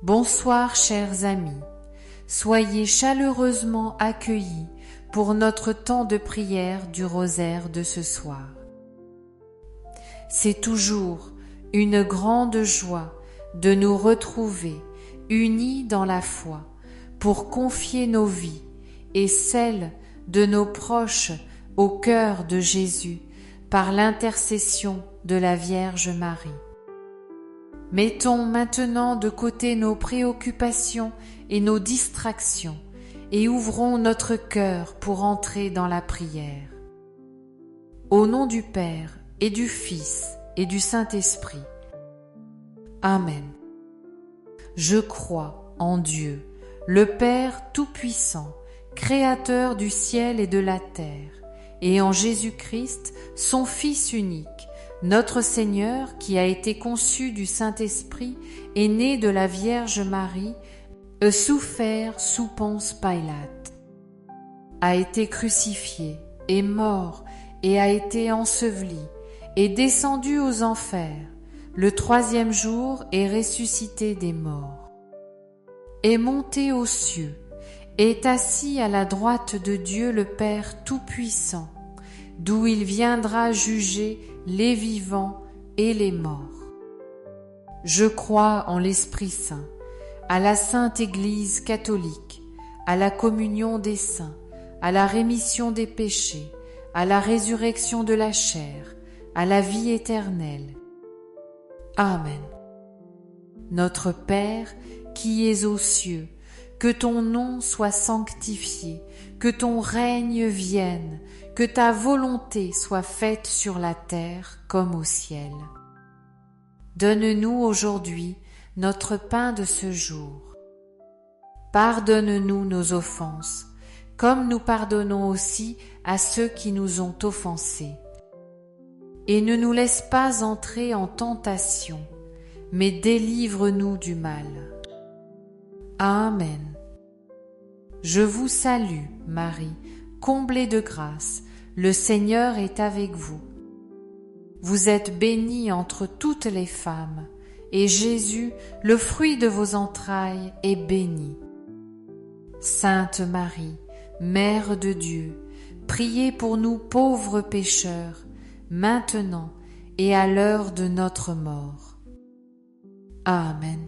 Bonsoir chers amis, soyez chaleureusement accueillis pour notre temps de prière du rosaire de ce soir. C'est toujours une grande joie de nous retrouver unis dans la foi pour confier nos vies et celles de nos proches au cœur de Jésus par l'intercession de la Vierge Marie. Mettons maintenant de côté nos préoccupations et nos distractions et ouvrons notre cœur pour entrer dans la prière. Au nom du Père et du Fils et du Saint-Esprit. Amen. Je crois en Dieu, le Père Tout-Puissant, Créateur du ciel et de la terre, et en Jésus-Christ, son Fils unique, notre Seigneur, qui a été conçu du Saint-Esprit et né de la Vierge Marie, a souffert sous Ponce Pilate, a été crucifié, est mort et a été enseveli, est descendu aux enfers, le troisième jour est ressuscité des morts, est monté aux cieux, est assis à la droite de Dieu le Père Tout-Puissant, d'où il viendra juger les vivants et les morts. Je crois en l'Esprit Saint, à la Sainte Église catholique, à la communion des saints, à la rémission des péchés, à la résurrection de la chair, à la vie éternelle. Amen. Notre Père, qui es aux cieux, que ton nom soit sanctifié, que ton règne vienne, que ta volonté soit faite sur la terre comme au ciel. Donne-nous aujourd'hui notre pain de ce jour. Pardonne-nous nos offenses, comme nous pardonnons aussi à ceux qui nous ont offensés. Et ne nous laisse pas entrer en tentation, mais délivre-nous du mal. Amen. Je vous salue, Marie, comblée de grâce, le Seigneur est avec vous. Vous êtes bénie entre toutes les femmes, et Jésus, le fruit de vos entrailles, est béni. Sainte Marie, Mère de Dieu, priez pour nous pauvres pécheurs, maintenant et à l'heure de notre mort. Amen.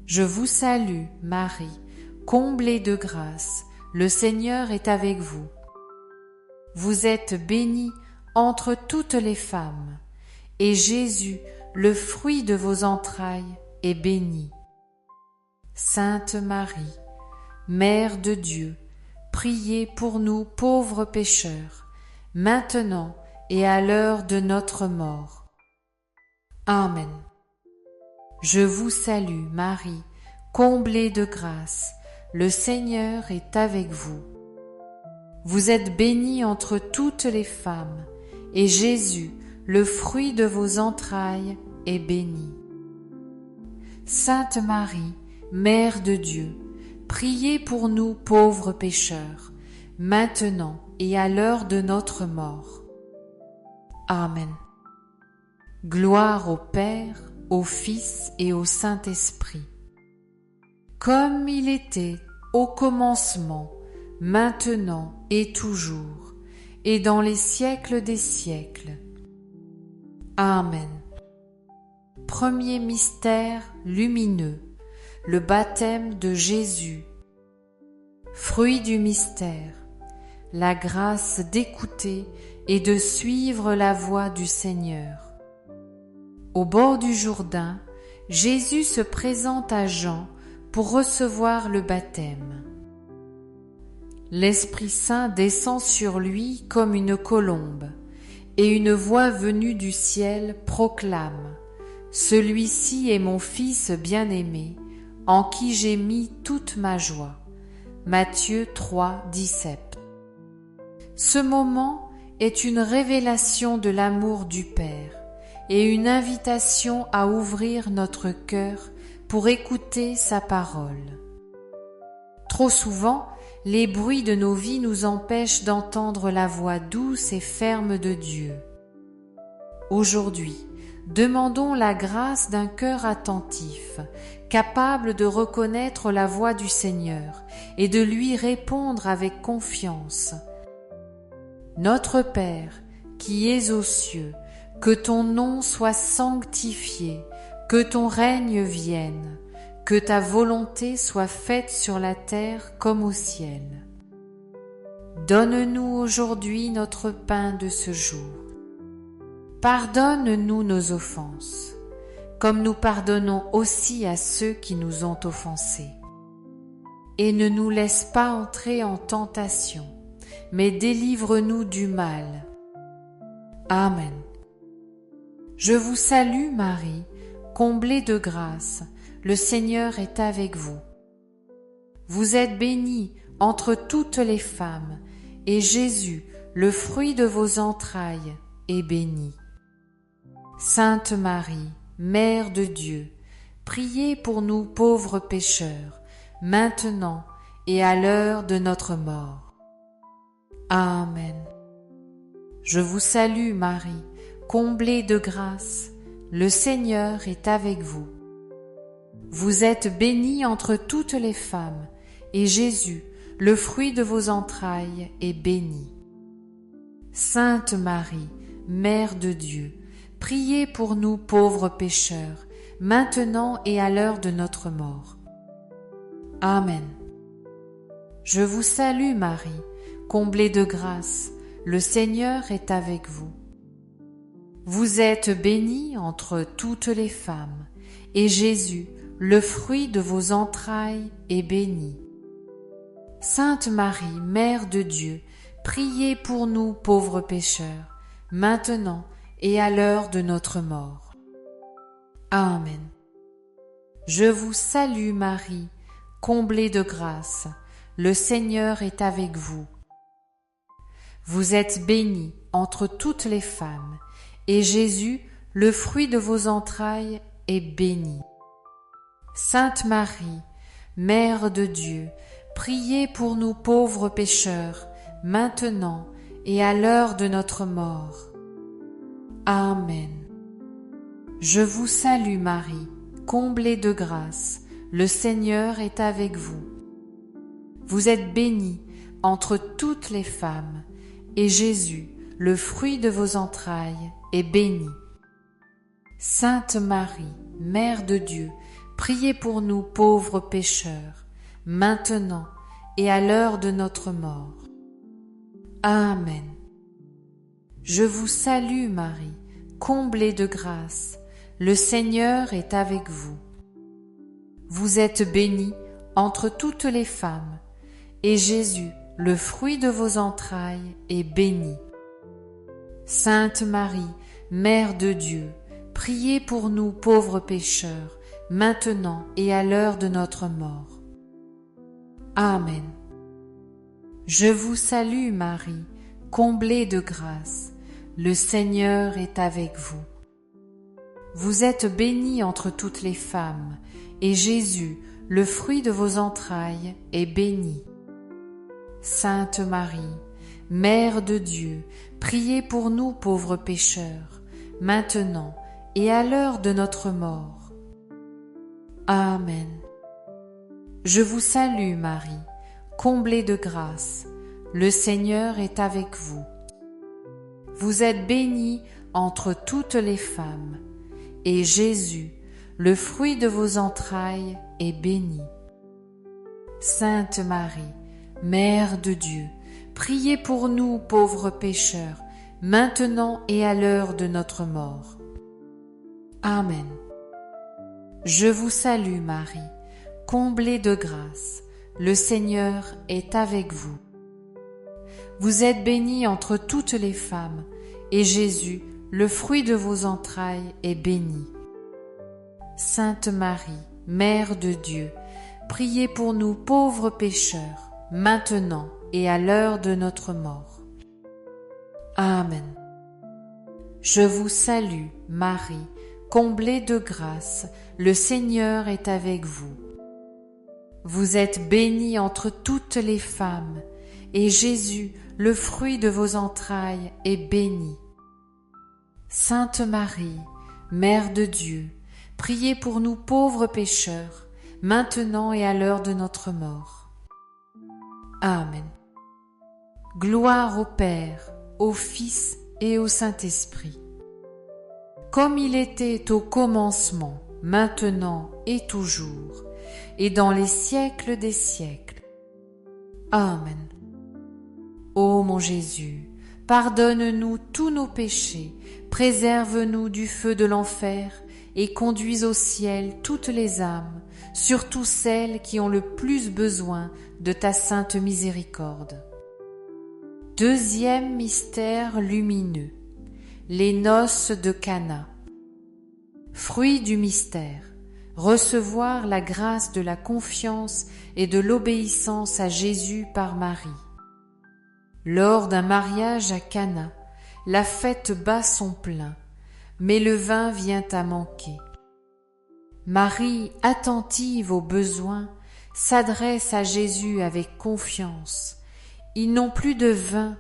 Je vous salue, Marie, comblée de grâce, le Seigneur est avec vous. Vous êtes bénie entre toutes les femmes, et Jésus, le fruit de vos entrailles, est béni. Sainte Marie, Mère de Dieu, priez pour nous pauvres pécheurs, maintenant et à l'heure de notre mort. Amen. Je vous salue, Marie, comblée de grâce, le Seigneur est avec vous. Vous êtes bénie entre toutes les femmes, et Jésus, le fruit de vos entrailles, est béni. Sainte Marie, Mère de Dieu, priez pour nous pauvres pécheurs, maintenant et à l'heure de notre mort. Amen. Gloire au Père, au Fils et au Saint-Esprit, comme il était au commencement, maintenant et toujours, et dans les siècles des siècles. Amen. Premier mystère lumineux, le baptême de Jésus. Fruit du mystère, la grâce d'écouter et de suivre la voie du Seigneur. Au bord du Jourdain, Jésus se présente à Jean pour recevoir le baptême. L'Esprit Saint descend sur lui comme une colombe, et une voix venue du ciel proclame : Celui-ci est mon Fils bien-aimé, en qui j'ai mis toute ma joie. Matthieu 3, 17. Ce moment est une révélation de l'amour du Père et une invitation à ouvrir notre cœur pour écouter sa parole. Trop souvent, les bruits de nos vies nous empêchent d'entendre la voix douce et ferme de Dieu. Aujourd'hui, demandons la grâce d'un cœur attentif, capable de reconnaître la voix du Seigneur et de lui répondre avec confiance. Notre Père, qui es aux cieux, que ton nom soit sanctifié, que ton règne vienne, que ta volonté soit faite sur la terre comme au ciel. Donne-nous aujourd'hui notre pain de ce jour. Pardonne-nous nos offenses, comme nous pardonnons aussi à ceux qui nous ont offensés. Et ne nous laisse pas entrer en tentation, mais délivre-nous du mal. Amen. Je vous salue Marie, comblée de grâce, le Seigneur est avec vous. Vous êtes bénie entre toutes les femmes, et Jésus, le fruit de vos entrailles, est béni. Sainte Marie, Mère de Dieu, priez pour nous pauvres pécheurs, maintenant et à l'heure de notre mort. Amen. Je vous salue Marie, comblée de grâce, le Seigneur est avec vous. Vous êtes bénie entre toutes les femmes, et Jésus, le fruit de vos entrailles, est béni. Sainte Marie, Mère de Dieu, priez pour nous pauvres pécheurs, maintenant et à l'heure de notre mort. Amen. Je vous salue Marie, comblée de grâce, le Seigneur est avec vous. Vous êtes bénie entre toutes les femmes, et Jésus, le fruit de vos entrailles, est béni. Sainte Marie, Mère de Dieu, priez pour nous pauvres pécheurs, maintenant et à l'heure de notre mort. Amen. Je vous salue Marie, comblée de grâce, le Seigneur est avec vous. Vous êtes bénie entre toutes les femmes, et Jésus, le fruit de vos entrailles, est béni. Sainte Marie, Mère de Dieu, priez pour nous pauvres pécheurs, maintenant et à l'heure de notre mort. Amen. Je vous salue Marie, comblée de grâce, le Seigneur est avec vous. Vous êtes bénie entre toutes les femmes, et Jésus, le fruit de vos entrailles, est béni. Sainte Marie, Mère de Dieu, priez pour nous pauvres pécheurs, maintenant et à l'heure de notre mort. Amen. Je vous salue Marie, comblée de grâce, le Seigneur est avec vous. Vous êtes bénie entre toutes les femmes, et Jésus, le fruit de vos entrailles, est béni. Sainte Marie, Mère de Dieu, priez pour nous pauvres pécheurs, maintenant et à l'heure de notre mort. Amen. Je vous salue Marie, comblée de grâce, le Seigneur est avec vous. Vous êtes bénie entre toutes les femmes, et Jésus, le fruit de vos entrailles, est béni. Sainte Marie, Mère de Dieu, priez pour nous pauvres pécheurs, maintenant et à l'heure de notre mort. Amen. Je vous salue Marie, comblée de grâce, le Seigneur est avec vous. Vous êtes bénie entre toutes les femmes, et Jésus, le fruit de vos entrailles, est béni. Sainte Marie, Mère de Dieu, priez pour nous pauvres pécheurs, maintenant et à l'heure de notre mort. Amen. Je vous salue Marie, comblée de grâce, le Seigneur est avec vous. Vous êtes bénie entre toutes les femmes, et Jésus, le fruit de vos entrailles, est béni. Sainte Marie, Mère de Dieu, priez pour nous pauvres pécheurs, maintenant et à l'heure de notre mort. Amen. Je vous salue, Marie, comblée de grâce, le Seigneur est avec vous. Vous êtes bénie entre toutes les femmes, et Jésus, le fruit de vos entrailles, est béni. Sainte Marie, Mère de Dieu, priez pour nous pauvres pécheurs, maintenant et à l'heure de notre mort. Amen. Gloire au Père, au Fils et au Saint-Esprit, comme il était au commencement, maintenant et toujours, et dans les siècles des siècles. Amen. Ô mon Jésus, pardonne-nous tous nos péchés, préserve-nous du feu de l'enfer et conduis au ciel toutes les âmes, surtout celles qui ont le plus besoin de ta sainte miséricorde. Deuxième mystère lumineux, les noces de Cana. Fruit du mystère, recevoir la grâce de la confiance et de l'obéissance à Jésus par Marie. Lors d'un mariage à Cana, la fête bat son plein, mais le vin vient à manquer. Marie, attentive aux besoins, s'adresse à Jésus avec confiance. Ils n'ont plus de vin.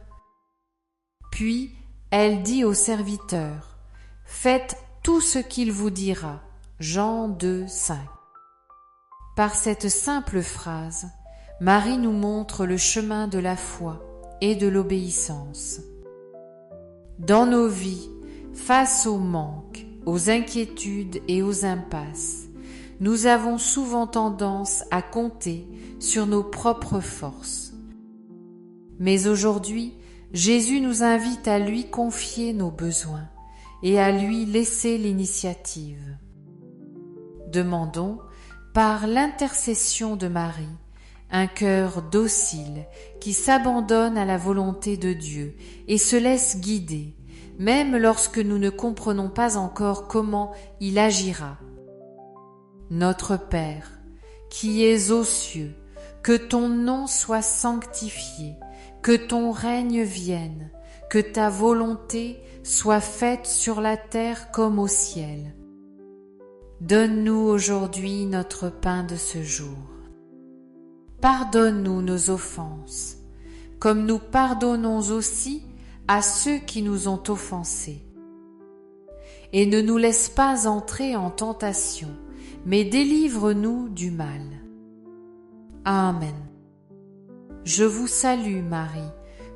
Puis, elle dit aux serviteurs, « Faites tout ce qu'il vous dira. » Jean 2, 5. Par cette simple phrase, Marie nous montre le chemin de la foi et de l'obéissance. Dans nos vies, face aux manques, aux inquiétudes et aux impasses, nous avons souvent tendance à compter sur nos propres forces. Mais aujourd'hui, Jésus nous invite à lui confier nos besoins et à lui laisser l'initiative. Demandons, par l'intercession de Marie, un cœur docile qui s'abandonne à la volonté de Dieu et se laisse guider, même lorsque nous ne comprenons pas encore comment il agira. Notre Père, qui es aux cieux, que ton nom soit sanctifié, que ton règne vienne, que ta volonté soit faite sur la terre comme au ciel. Donne-nous aujourd'hui notre pain de ce jour. Pardonne-nous nos offenses, comme nous pardonnons aussi à ceux qui nous ont offensés. Et ne nous laisse pas entrer en tentation, mais délivre-nous du mal. Amen. Je vous salue Marie,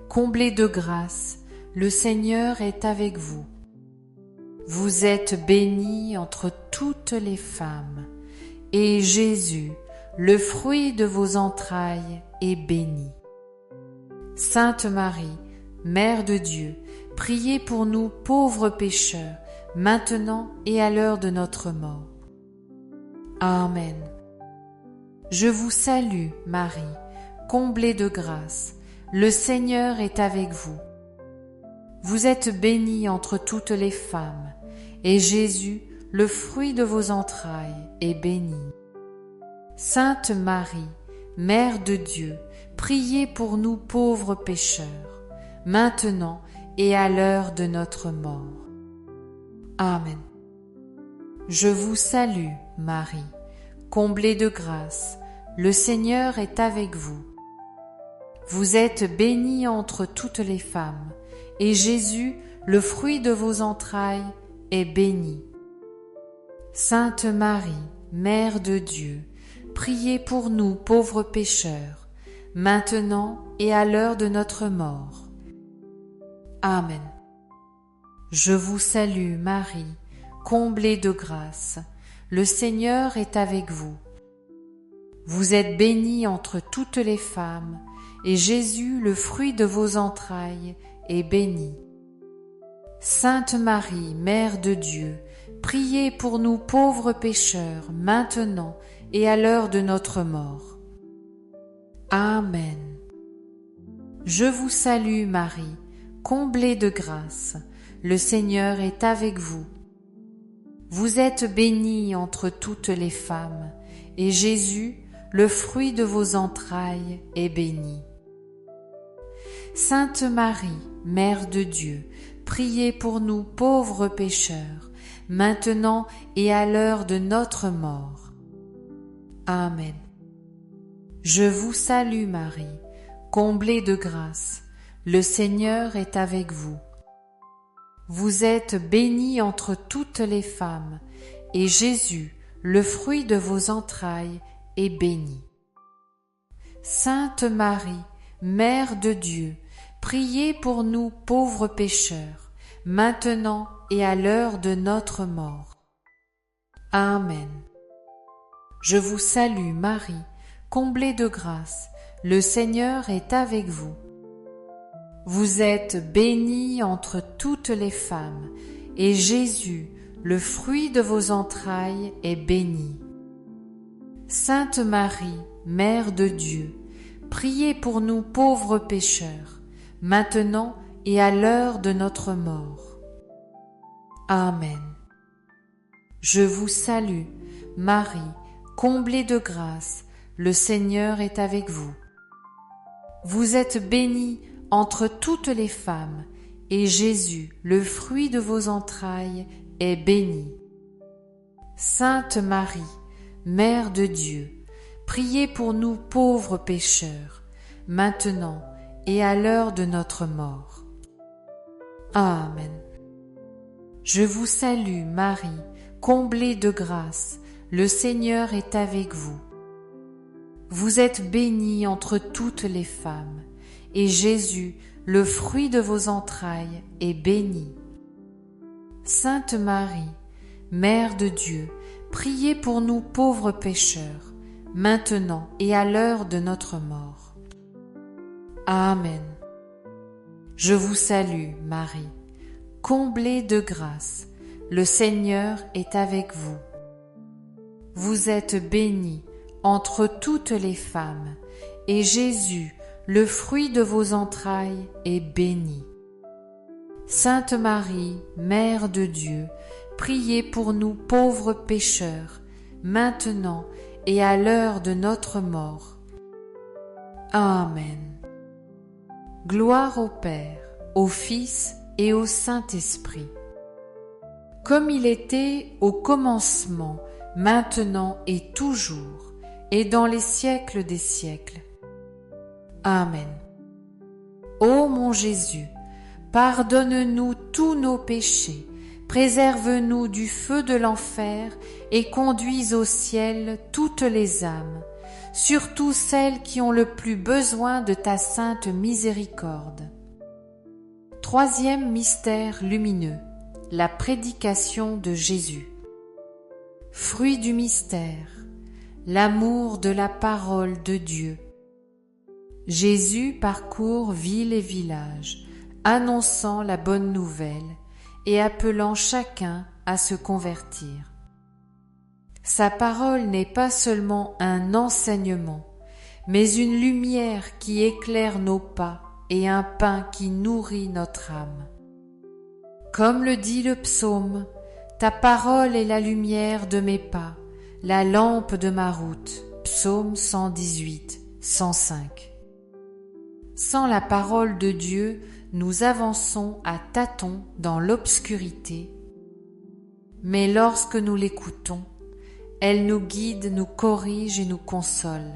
comblée de grâce, le Seigneur est avec vous. Vous êtes bénie entre toutes les femmes, et Jésus, le fruit de vos entrailles, est béni. Sainte Marie, Mère de Dieu, priez pour nous pauvres pécheurs, maintenant et à l'heure de notre mort. Amen. Je vous salue Marie, comblée de grâce, le Seigneur est avec vous. Vous êtes bénie entre toutes les femmes, et Jésus, le fruit de vos entrailles, est béni. Sainte Marie, Mère de Dieu, priez pour nous pauvres pécheurs, maintenant et à l'heure de notre mort. Amen. Je vous salue, Marie, comblée de grâce, le Seigneur est avec vous. Vous êtes bénie entre toutes les femmes, et Jésus, le fruit de vos entrailles, est béni. Sainte Marie, Mère de Dieu, priez pour nous pauvres pécheurs, maintenant et à l'heure de notre mort. Amen. Je vous salue Marie, comblée de grâce, le Seigneur est avec vous. Vous êtes bénie entre toutes les femmes, et Jésus, le fruit de vos entrailles, est béni. Sainte Marie, Mère de Dieu, priez pour nous pauvres pécheurs, maintenant et à l'heure de notre mort. Amen. Je vous salue Marie, comblée de grâce, le Seigneur est avec vous. Vous êtes bénie entre toutes les femmes, et Jésus, le fruit de vos entrailles, est béni. Sainte Marie, Mère de Dieu, priez pour nous pauvres pécheurs, maintenant et à l'heure de notre mort. Amen. Je vous salue Marie, comblée de grâce, le Seigneur est avec vous. Vous êtes bénie entre toutes les femmes, et Jésus, le fruit de vos entrailles, est béni. Sainte Marie, Mère de Dieu, priez pour nous pauvres pécheurs, maintenant et à l'heure de notre mort. Amen. Je vous salue Marie, comblée de grâce, le Seigneur est avec vous. Vous êtes bénie entre toutes les femmes, et Jésus, le fruit de vos entrailles, est béni. Sainte Marie, Mère de Dieu, priez pour nous pauvres pécheurs, maintenant et à l'heure de notre mort. Amen. Je vous salue, Marie, comblée de grâce, le Seigneur est avec vous. Vous êtes bénie entre toutes les femmes, et Jésus, le fruit de vos entrailles, est béni. Sainte Marie, Mère de Dieu, priez pour nous pauvres pécheurs, maintenant et à l'heure de notre mort. Amen. Je vous salue Marie, comblée de grâce, le Seigneur est avec vous. Vous êtes bénie entre toutes les femmes, et Jésus, le fruit de vos entrailles, est béni. Sainte Marie, Mère de Dieu, priez pour nous pauvres pécheurs, maintenant et à l'heure de notre mort. Amen. Je vous salue, Marie, comblée de grâce, le Seigneur est avec vous. Vous êtes bénie entre toutes les femmes, et Jésus, le fruit de vos entrailles, est béni. Sainte Marie, Mère de Dieu, priez pour nous pauvres pécheurs, maintenant et à l'heure de notre mort. Amen. Gloire au Père, au Fils et au Saint-Esprit, comme il était au commencement, maintenant et toujours, et dans les siècles des siècles. Amen. Ô mon Jésus, pardonne-nous tous nos péchés, préserve-nous du feu de l'enfer et conduis au ciel toutes les âmes, surtout celles qui ont le plus besoin de ta sainte miséricorde. Troisième mystère lumineux, la prédication de Jésus. Fruit du mystère, l'amour de la parole de Dieu. Jésus parcourt villes et villages, annonçant la bonne nouvelle et appelant chacun à se convertir. Sa parole n'est pas seulement un enseignement, mais une lumière qui éclaire nos pas et un pain qui nourrit notre âme. Comme le dit le psaume, ta parole est la lumière de mes pas, la lampe de ma route. Psaume 118, 105. Sans la parole de Dieu, nous avançons à tâtons dans l'obscurité, mais lorsque nous l'écoutons, elle nous guide, nous corrige et nous console.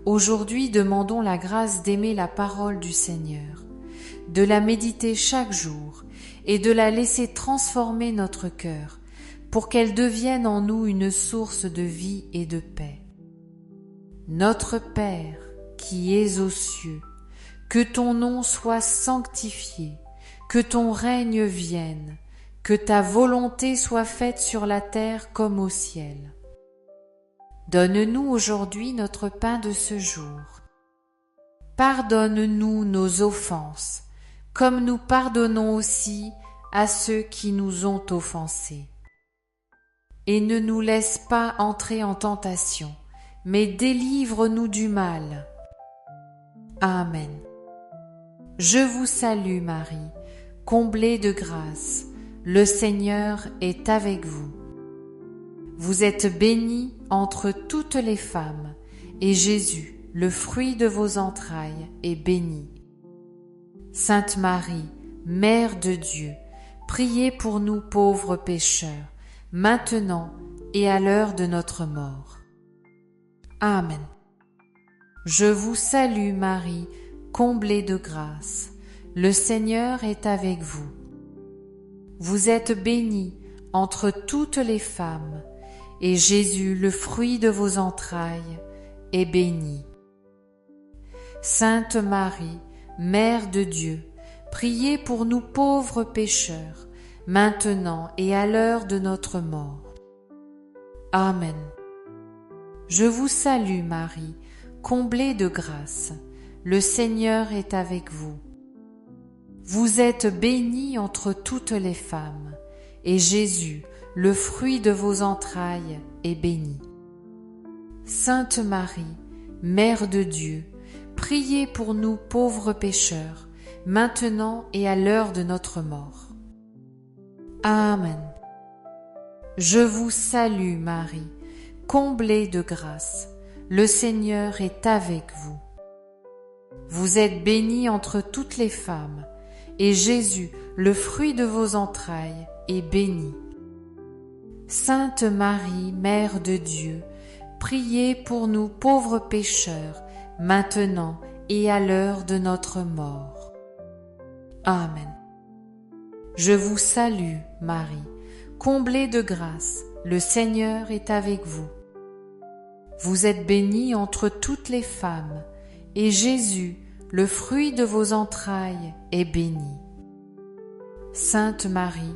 Aujourd'hui, demandons la grâce d'aimer la parole du Seigneur, de la méditer chaque jour et de la laisser transformer notre cœur pour qu'elle devienne en nous une source de vie et de paix. Notre Père, qui es aux cieux, que ton nom soit sanctifié, que ton règne vienne, que ta volonté soit faite sur la terre comme au ciel. Donne-nous aujourd'hui notre pain de ce jour. Pardonne-nous nos offenses, comme nous pardonnons aussi à ceux qui nous ont offensés. Et ne nous laisse pas entrer en tentation, mais délivre-nous du mal. Amen. Je vous salue Marie, comblée de grâce, le Seigneur est avec vous. Vous êtes bénie entre toutes les femmes, et Jésus, le fruit de vos entrailles, est béni. Sainte Marie, Mère de Dieu, priez pour nous pauvres pécheurs, maintenant et à l'heure de notre mort. Amen. Je vous salue Marie, comblée de grâce, le Seigneur est avec vous. Vous êtes bénie entre toutes les femmes, et Jésus, le fruit de vos entrailles, est béni. Sainte Marie, Mère de Dieu, priez pour nous pauvres pécheurs, maintenant et à l'heure de notre mort. Amen. Je vous salue Marie, comblée de grâce, le Seigneur est avec vous. Vous êtes bénie entre toutes les femmes, et Jésus, le fruit de vos entrailles, est béni. Sainte Marie, Mère de Dieu, priez pour nous pauvres pécheurs, maintenant et à l'heure de notre mort. Amen. Je vous salue Marie, comblée de grâce, le Seigneur est avec vous. Vous êtes bénie entre toutes les femmes, et Jésus, le fruit de vos entrailles, est béni. Sainte Marie, Mère de Dieu, priez pour nous pauvres pécheurs, maintenant et à l'heure de notre mort. Amen. Je vous salue, Marie, comblée de grâce, le Seigneur est avec vous. Vous êtes bénie entre toutes les femmes, et Jésus, le fruit de vos entrailles, est béni. Sainte Marie,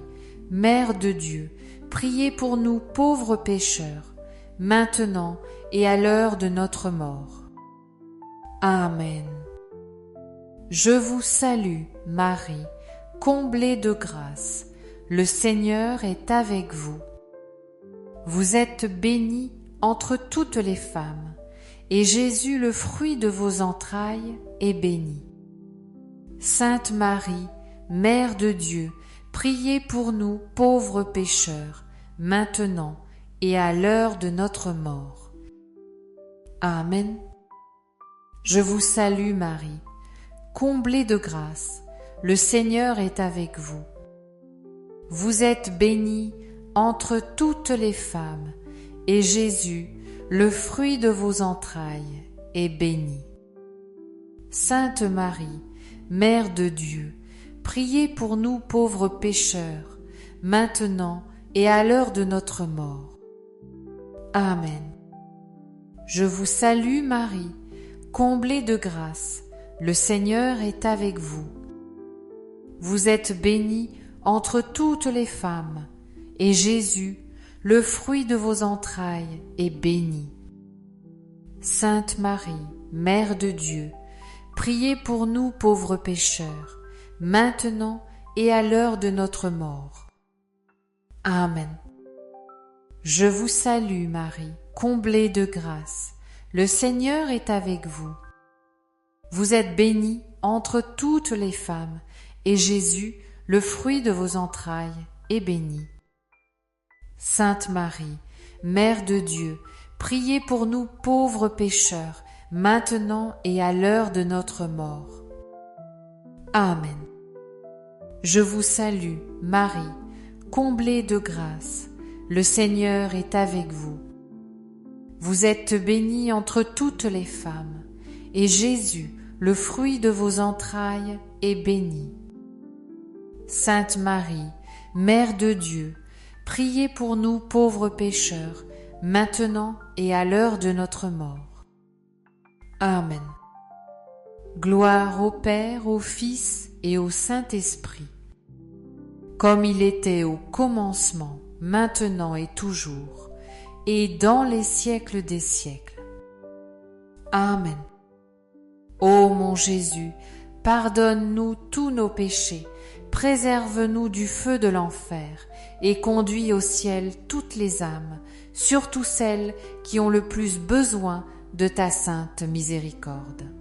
Mère de Dieu, priez pour nous pauvres pécheurs, maintenant et à l'heure de notre mort. Amen. Je vous salue, Marie, comblée de grâce, le Seigneur est avec vous. Vous êtes bénie entre toutes les femmes, et Jésus, le fruit de vos entrailles, est béni. Sainte Marie, Mère de Dieu, priez pour nous pauvres pécheurs, maintenant et à l'heure de notre mort. Amen. Je vous salue Marie, comblée de grâce, le Seigneur est avec vous. Vous êtes bénie entre toutes les femmes, et Jésus, le fruit de vos entrailles, est béni. Sainte Marie, Mère de Dieu, priez pour nous pauvres pécheurs, maintenant et à l'heure de notre mort. Amen. Je vous salue Marie, comblée de grâce, le Seigneur est avec vous. Vous êtes bénie entre toutes les femmes, et Jésus, le fruit de vos entrailles, est béni. Sainte Marie, Mère de Dieu, priez pour nous pauvres pécheurs, maintenant et à l'heure de notre mort. Amen. Je vous salue Marie, comblée de grâce, le Seigneur est avec vous. Vous êtes bénie entre toutes les femmes, et Jésus, le fruit de vos entrailles, est béni. Sainte Marie, Mère de Dieu, priez pour nous pauvres pécheurs, maintenant et à l'heure de notre mort. Amen. Je vous salue, Marie, comblée de grâce, le Seigneur est avec vous. Vous êtes bénie entre toutes les femmes, et Jésus, le fruit de vos entrailles, est béni. Sainte Marie, Mère de Dieu, priez pour nous pauvres pécheurs, maintenant et à l'heure de notre mort. Amen. Gloire au Père, au Fils et au Saint-Esprit, comme il était au commencement, maintenant et toujours, et dans les siècles des siècles. Amen. Ô mon Jésus, pardonne-nous tous nos péchés, préserve-nous du feu de l'enfer, et conduis au ciel toutes les âmes, surtout celles qui ont le plus besoin de ta sainte miséricorde.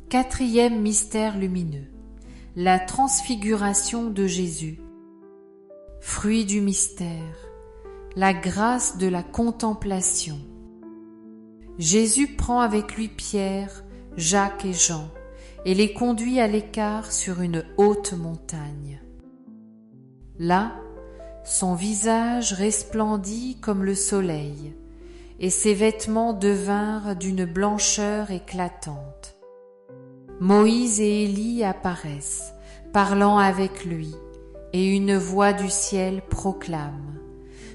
Quatrième mystère lumineux, la transfiguration de Jésus. Fruit du mystère, la grâce de la contemplation. Jésus prend avec lui Pierre, Jacques et Jean, et les conduit à l'écart sur une haute montagne. Là, son visage resplendit comme le soleil, et ses vêtements devinrent d'une blancheur éclatante. Moïse et Élie apparaissent, parlant avec lui, et une voix du ciel proclame :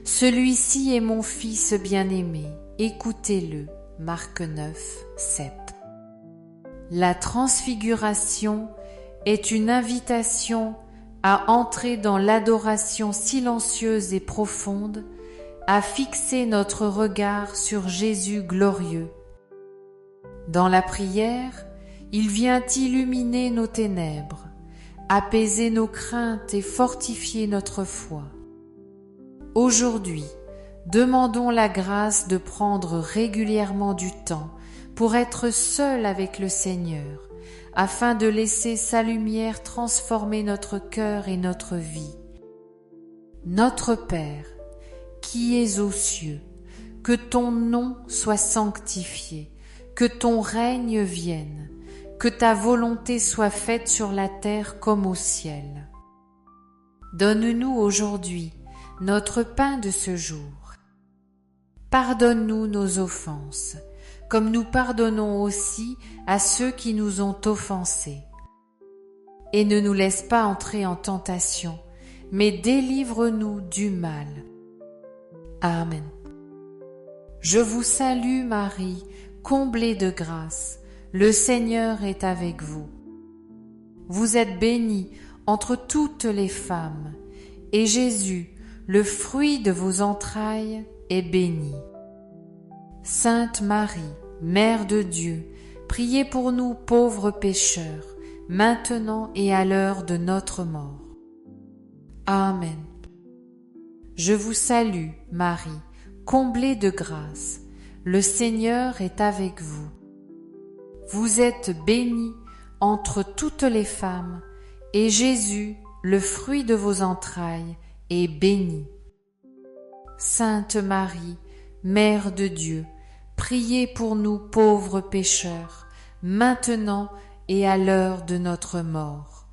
Celui-ci est mon Fils bien-aimé, écoutez-le. Marc 9, 7. La transfiguration est une invitation à entrer dans l'adoration silencieuse et profonde, à fixer notre regard sur Jésus glorieux. Dans la prière, il vient illuminer nos ténèbres, apaiser nos craintes et fortifier notre foi. Aujourd'hui, demandons la grâce de prendre régulièrement du temps pour être seul avec le Seigneur, afin de laisser sa lumière transformer notre cœur et notre vie. Notre Père, qui es aux cieux, que ton nom soit sanctifié, que ton règne vienne, que ta volonté soit faite sur la terre comme au ciel. Donne-nous aujourd'hui notre pain de ce jour. Pardonne-nous nos offenses, comme nous pardonnons aussi à ceux qui nous ont offensés. Et ne nous laisse pas entrer en tentation, mais délivre-nous du mal. Amen. Je vous salue Marie, comblée de grâce, le Seigneur est avec vous. Vous êtes bénie entre toutes les femmes, et Jésus, le fruit de vos entrailles, est béni. Sainte Marie, Mère de Dieu, priez pour nous pauvres pécheurs, maintenant et à l'heure de notre mort. Amen. Je vous salue, Marie, comblée de grâce, le Seigneur est avec vous. Vous êtes bénie entre toutes les femmes, et Jésus, le fruit de vos entrailles, est béni. Sainte Marie, Mère de Dieu, priez pour nous pauvres pécheurs, maintenant et à l'heure de notre mort.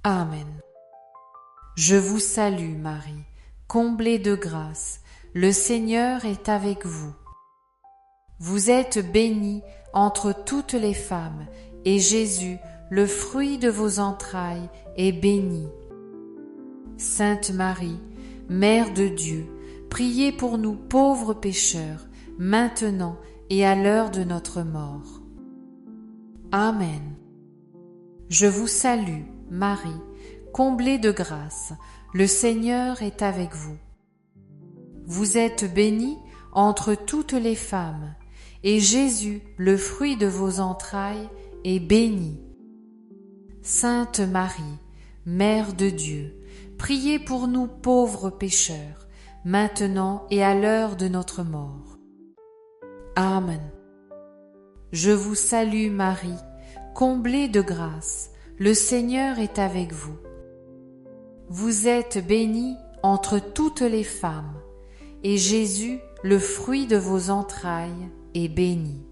Amen. Je vous salue Marie, comblée de grâce, le Seigneur est avec vous. Vous êtes bénie entre toutes les femmes, et Jésus, le fruit de vos entrailles, est béni. Sainte Marie, Mère de Dieu, priez pour nous pauvres pécheurs, maintenant et à l'heure de notre mort. Amen. Je vous salue, Marie, comblée de grâce, le Seigneur est avec vous. Vous êtes bénie entre toutes les femmes, et Jésus, le fruit de vos entrailles, est béni. Sainte Marie, Mère de Dieu, priez pour nous pauvres pécheurs, maintenant et à l'heure de notre mort. Amen. Je vous salue Marie, comblée de grâce, le Seigneur est avec vous. Vous êtes bénie entre toutes les femmes, et Jésus, le fruit de vos entrailles, est béni.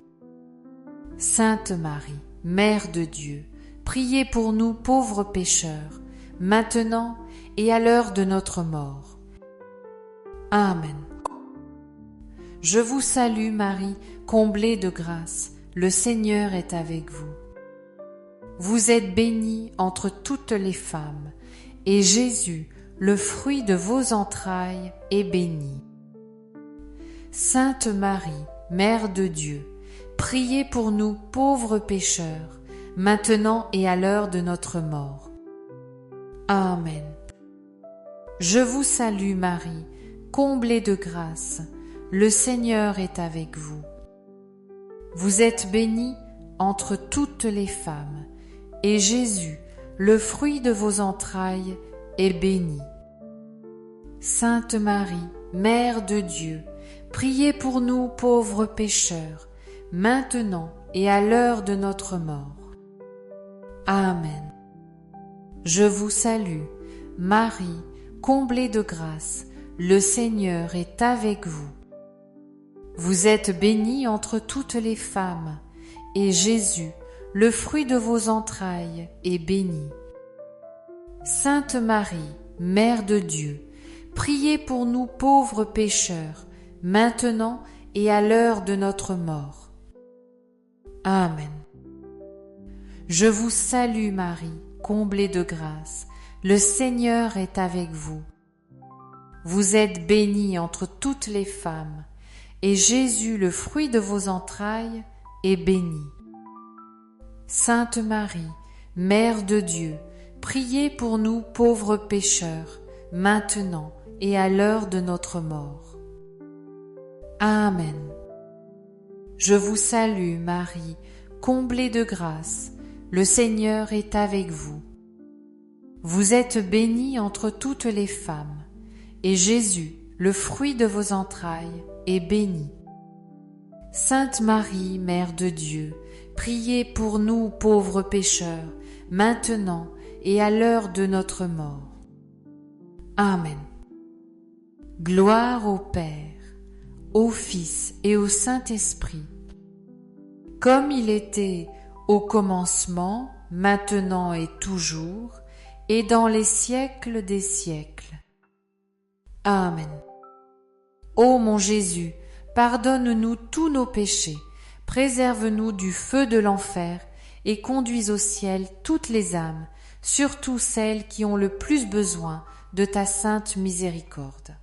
Sainte Marie, Mère de Dieu, priez pour nous pauvres pécheurs, maintenant et à l'heure de notre mort. Amen. Je vous salue Marie, comblée de grâce, le Seigneur est avec vous. Vous êtes bénie entre toutes les femmes, et Jésus, le fruit de vos entrailles, est béni. Sainte Marie, Mère de Dieu, priez pour nous pauvres pécheurs, maintenant et à l'heure de notre mort. Amen. Je vous salue Marie, comblée de grâce, le Seigneur est avec vous. Vous êtes bénie entre toutes les femmes, et Jésus, le fruit de vos entrailles, est béni. Sainte Marie, Mère de Dieu, priez pour nous pauvres pécheurs, maintenant et à l'heure de notre mort. Amen. Je vous salue, Marie, comblée de grâce, le Seigneur est avec vous. Vous êtes bénie entre toutes les femmes, et Jésus, le fruit de vos entrailles, est béni. Sainte Marie, Mère de Dieu, priez pour nous pauvres pécheurs, maintenant et à l'heure de notre mort. Amen. Je vous salue Marie, comblée de grâce, le Seigneur est avec vous. vous êtes bénie entre toutes les femmes, et Jésus, le fruit de vos entrailles, est béni. Sainte Marie, Mère de Dieu, priez pour nous pauvres pécheurs, maintenant et à l'heure de notre mort. Amen. Je vous salue, Marie, comblée de grâce, le Seigneur est avec vous. Vous êtes bénie entre toutes les femmes, et Jésus, le fruit de vos entrailles, est béni. Sainte Marie, Mère de Dieu, priez pour nous pauvres pécheurs, maintenant et à l'heure de notre mort. Amen. Gloire au Père, au Fils et au Saint-Esprit, comme il était au commencement, maintenant et toujours, et dans les siècles des siècles. Amen. Ô mon Jésus, pardonne-nous tous nos péchés, préserve-nous du feu de l'enfer et conduis au ciel toutes les âmes, surtout celles qui ont le plus besoin de ta sainte miséricorde.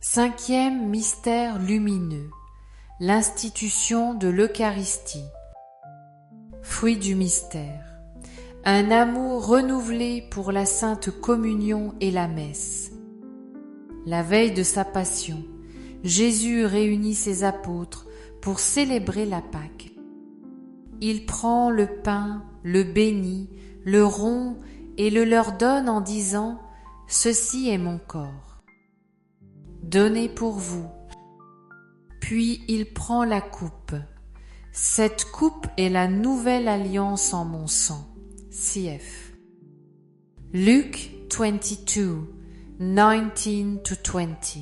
Cinquième mystère lumineux, l'institution de l'Eucharistie. Fruit du mystère, un amour renouvelé pour la Sainte Communion et la Messe. La veille de sa passion, Jésus réunit ses apôtres pour célébrer la Pâque. Il prend le pain, le bénit, le rompt et le leur donne en disant « Ceci est mon corps, donné pour vous ». Puis il prend la coupe. Cette coupe est la nouvelle alliance en mon sang. Cf. Luc 22, 19-20.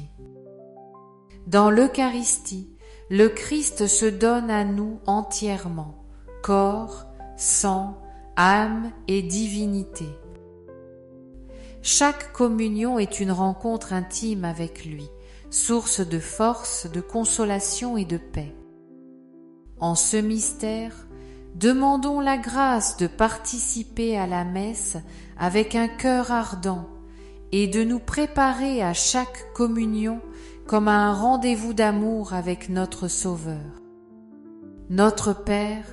Dans l'Eucharistie, le Christ se donne à nous entièrement, corps, sang, âme et divinité. Chaque communion est une rencontre intime avec lui, source de force, de consolation et de paix. En ce mystère, demandons la grâce de participer à la messe avec un cœur ardent et de nous préparer à chaque communion comme à un rendez-vous d'amour avec notre Sauveur. Notre Père,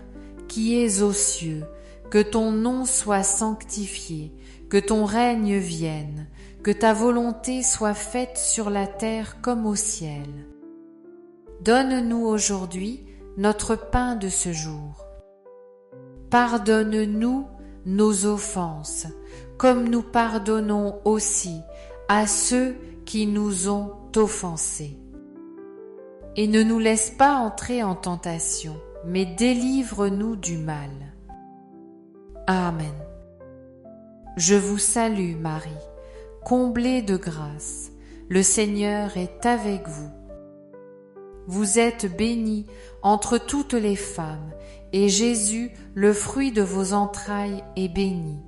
qui es aux cieux, que ton nom soit sanctifié, que ton règne vienne, que ta volonté soit faite sur la terre comme au ciel. Donne-nous aujourd'hui notre pain de ce jour. Pardonne-nous nos offenses, comme nous pardonnons aussi à ceux qui nous ont offensés. Et ne nous laisse pas entrer en tentation, mais délivre-nous du mal. Amen. Je vous salue, Marie, comblée de grâce, le Seigneur est avec vous. Vous êtes bénie entre toutes les femmes, et Jésus, le fruit de vos entrailles, est béni.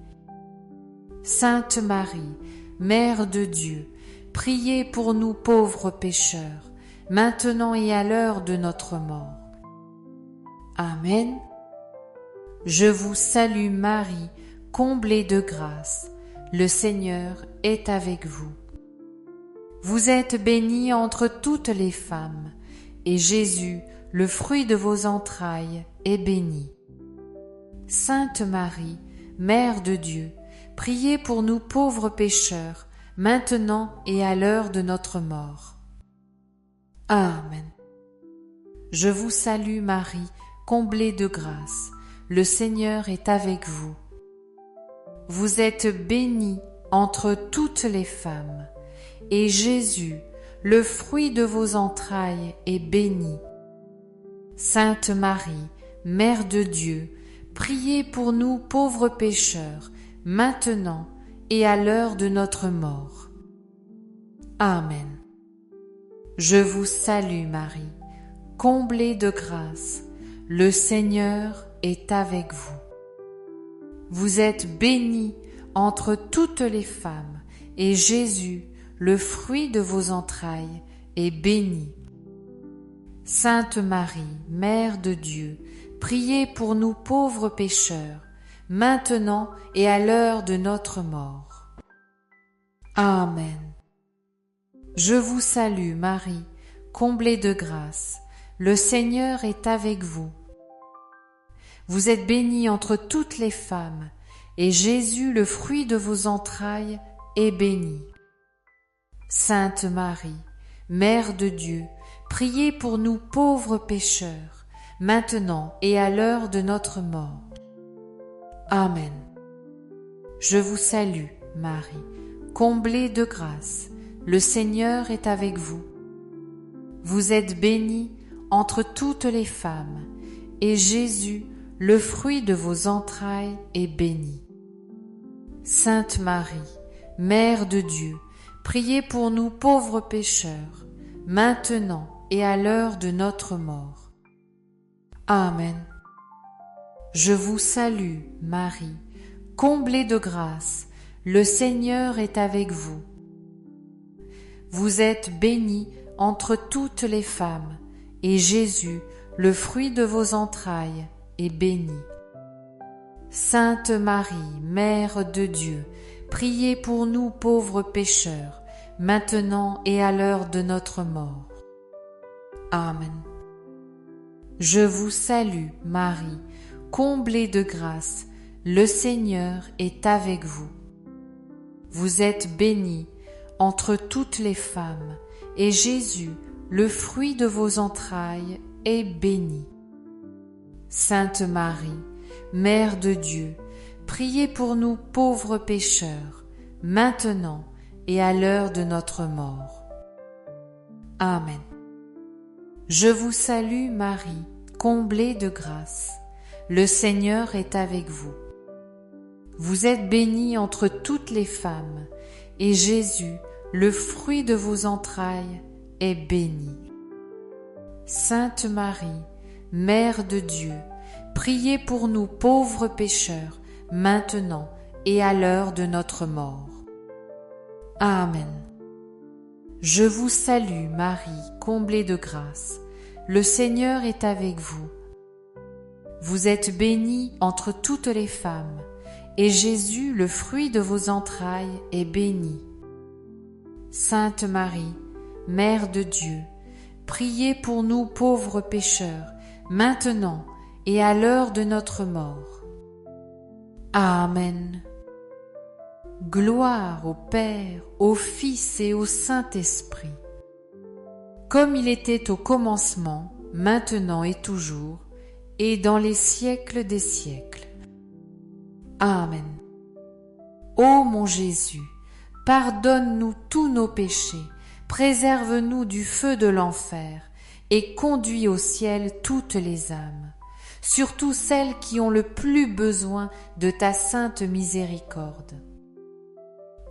Sainte Marie, Mère de Dieu, priez pour nous pauvres pécheurs, maintenant et à l'heure de notre mort. Amen. Je vous salue Marie, comblée de grâce, le Seigneur est avec vous. Vous êtes bénie entre toutes les femmes, et Jésus, le fruit de vos entrailles, est béni. Sainte Marie, Mère de Dieu, priez pour nous pauvres pécheurs, maintenant et à l'heure de notre mort. Amen. Je vous salue Marie, comblée de grâce, le Seigneur est avec vous. Vous êtes bénie entre toutes les femmes, et Jésus, le fruit de vos entrailles, est béni. Sainte Marie, Mère de Dieu, priez pour nous pauvres pécheurs, maintenant et à l'heure de notre mort. Amen. Je vous salue Marie, comblée de grâce, le Seigneur est avec vous. Vous êtes bénie entre toutes les femmes, et Jésus, le fruit de vos entrailles, est béni. Sainte Marie, Mère de Dieu, priez pour nous pauvres pécheurs, maintenant et à l'heure de notre mort. Amen. Je vous salue Marie, comblée de grâce, le Seigneur est avec vous. Vous êtes bénie entre toutes les femmes, et Jésus, le fruit de vos entrailles, est béni. Sainte Marie, Mère de Dieu, priez pour nous pauvres pécheurs, maintenant et à l'heure de notre mort. Amen. Je vous salue, Marie, comblée de grâce, le Seigneur est avec vous. Vous êtes bénie entre toutes les femmes, et Jésus, le fruit de vos entrailles, est béni. Sainte Marie, Mère de Dieu, priez pour nous pauvres pécheurs, maintenant et à l'heure de notre mort. Amen. Je vous salue, Marie, comblée de grâce, le Seigneur est avec vous. Vous êtes bénie entre toutes les femmes, et Jésus, le fruit de vos entrailles, est béni. Sainte Marie, Mère de Dieu, priez pour nous pauvres pécheurs, maintenant et à l'heure de notre mort. Amen. Je vous salue, Marie, comblée de grâce, le Seigneur est avec vous. Vous êtes bénie entre toutes les femmes, et Jésus, le fruit de vos entrailles, est béni. Sainte Marie, Mère de Dieu, priez pour nous pauvres pécheurs, maintenant et à l'heure de notre mort. Amen. Je vous salue Marie, comblée de grâce, le Seigneur est avec vous. Vous êtes bénie entre toutes les femmes, et Jésus, le fruit de vos entrailles, est béni. Sainte Marie, Mère de Dieu, priez pour nous pauvres pécheurs, maintenant et à l'heure de notre mort. Amen. Je vous salue Marie, comblée de grâce, le Seigneur est avec vous. Vous êtes bénie entre toutes les femmes, et Jésus, le fruit de vos entrailles, est béni. Sainte Marie, Mère de Dieu, priez pour nous pauvres pécheurs, maintenant et à l'heure de notre mort. Amen. Gloire au Père, au Fils et au Saint-Esprit, comme il était au commencement, maintenant et toujours, et dans les siècles des siècles. Amen. Ô mon Jésus, pardonne-nous tous nos péchés, préserve-nous du feu de l'enfer, et conduis au ciel toutes les âmes, surtout celles qui ont le plus besoin de ta sainte miséricorde.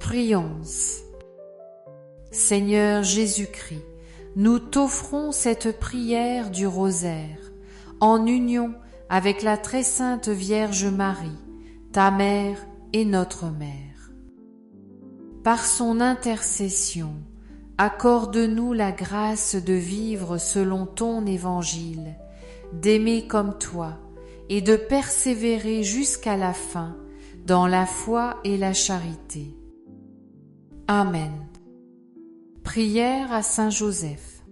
Prions. Seigneur Jésus-Christ, nous t'offrons cette prière du rosaire, en union avec la très sainte Vierge Marie, ta mère et notre mère. Par son intercession, accorde-nous la grâce de vivre selon ton évangile, d'aimer comme toi et de persévérer jusqu'à la fin dans la foi et la charité. Amen. Prière à Saint Joseph.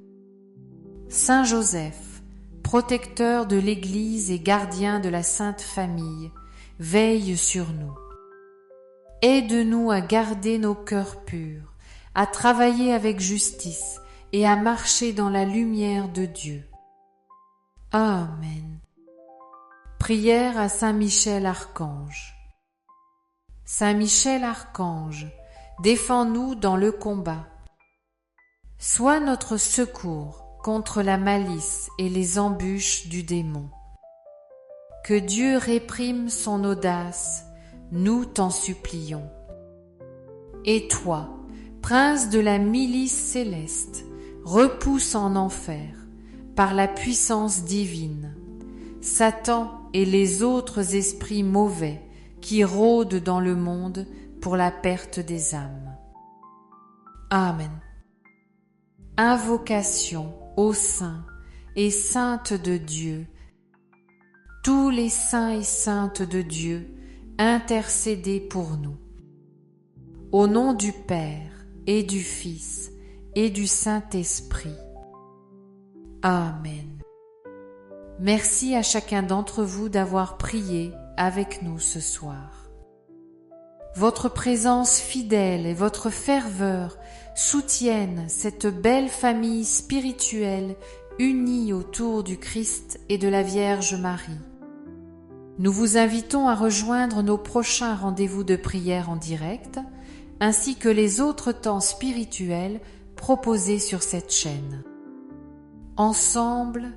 Saint Joseph, protecteur de l'Église et gardien de la Sainte Famille, veille sur nous. Aide-nous à garder nos cœurs purs, à travailler avec justice et à marcher dans la lumière de Dieu. Amen. Prière à Saint Michel Archange. Saint Michel Archange, défends-nous dans le combat. Sois notre secours contre la malice et les embûches du démon. Que Dieu réprime son audace, nous t'en supplions. Et toi, prince de la milice céleste, repousse en enfer, par la puissance divine, Satan et les autres esprits mauvais qui rôdent dans le monde pour la perte des âmes. Amen. Invocation aux saints et saintes de Dieu. Tous les saints et saintes de Dieu, intercédez pour nous. Au nom du Père et du Fils et du Saint-Esprit. Amen. Merci à chacun d'entre vous d'avoir prié avec nous ce soir. Votre présence fidèle et votre ferveur soutiennent cette belle famille spirituelle unie autour du Christ et de la Vierge Marie. Nous vous invitons à rejoindre nos prochains rendez-vous de prière en direct, ainsi que les autres temps spirituels proposés sur cette chaîne. Ensemble,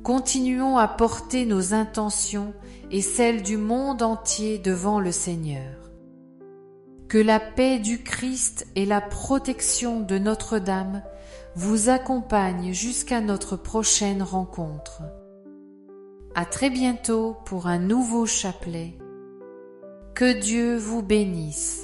continuons à porter nos intentions et celles du monde entier devant le Seigneur. Que la paix du Christ et la protection de Notre-Dame vous accompagnent jusqu'à notre prochaine rencontre. À très bientôt pour un nouveau chapelet. Que Dieu vous bénisse.